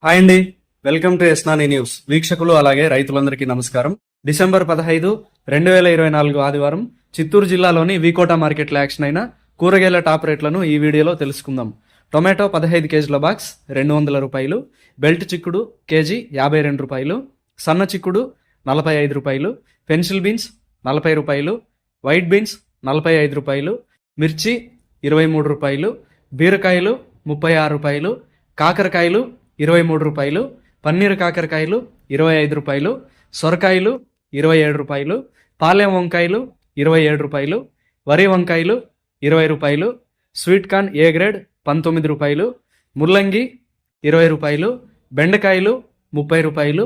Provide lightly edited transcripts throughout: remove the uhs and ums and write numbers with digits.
Hi అండి, welcome to ఎస్నాని news. వీక్షకులు అలాగే రైతులందరికీ నమస్కారం. డిసెంబర్ 15, 2024 ఆదివారం చిత్తూరు జిల్లాలోని వీకోట మార్కెట్లో యాక్షన్ అయిన కూరగాయల టాప్ రేట్లను ఈ వీడియోలో తెలుసుకుందాం. టొమాటో 15 కేజీల బాక్స్ 200 రూపాయలు, బెల్ట్ చిక్కుడు కేజీ 52 రూపాయలు, సన్న చిక్కుడు 45 రూపాయలు, పెన్సిల్ బీన్స్ 40 రూపాయలు, వైట్ బీన్స్ 45 రూపాయలు, మిర్చి 23 రూపాయలు, బీరకాయలు 36 రూపాయలు, కాకరకాయలు 23 రూపాయలు, పన్నీరు కాకరకాయలు 25 రూపాయలు, సొరకాయలు 27 రూపాయలు, పాలెం వంకాయలు 27 రూపాయలు, వరి వంకాయలు 20 రూపాయలు, స్వీట్ కార్న్ ఏ గ్రేడ్ 19 రూపాయలు, ముల్లంగి 20 రూపాయలు, బెండకాయలు 30 రూపాయలు,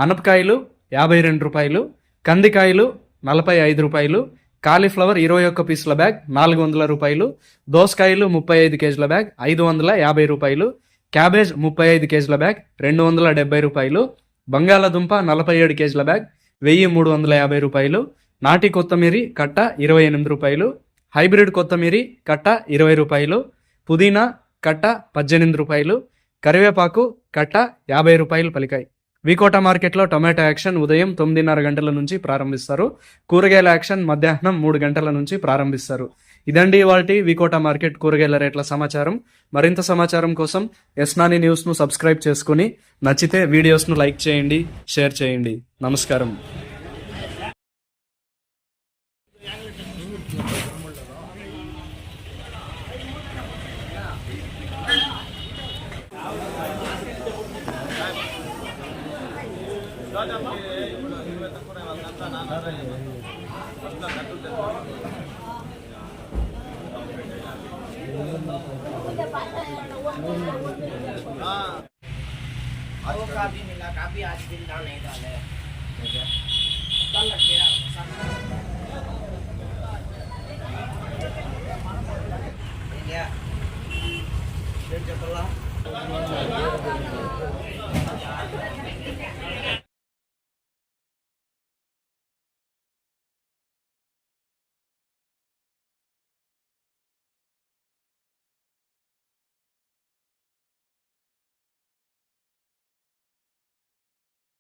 అనపకాయలు 52 రూపాయలు, కందికాయలు 45 రూపాయలు, కాలీఫ్లవర్ 21 పీసుల బ్యాగ్ 400 రూపాయలు, దోసకాయలు 35 కేజీల బ్యాగ్ 550 రూపాయలు, క్యాబేజ్ 35 కేజీల బ్యాగ్ 270 రూపాయలు, బంగాళాదుంప 47 కేజీల బ్యాగ్ 1350 రూపాయలు, నాటి కొత్తిమీరి కట్ట 28 రూపాయలు, హైబ్రిడ్ కొత్తిమీరి కట్ట 20 రూపాయలు, పుదీనా కట్ట 18 రూపాయలు, కరివేపాకు కట్ట 50 రూపాయలు పలికాయి. వీకోట మార్కెట్లో టొమాటో యాక్షన్ ఉదయం 9:30 గంటల నుంచి ప్రారంభిస్తారు. కూరగాయల యాక్షన్ మధ్యాహ్నం 3 గంటల నుంచి ప్రారంభిస్తారు. ఇదండి ఇవాల్టి వీకోట మార్కెట్ కూరగాయల రేట్ల సమాచారం. మరింత సమాచారం కోసం ఎస్నాని న్యూస్ను సబ్స్క్రైబ్ చేసుకుని నచ్చితే వీడియోస్ను లైక్ చేయండి, షేర్ చేయండి. నమస్కారం. वो काफी मिला, काफी आज दिन नहीं डाले कल लग गया।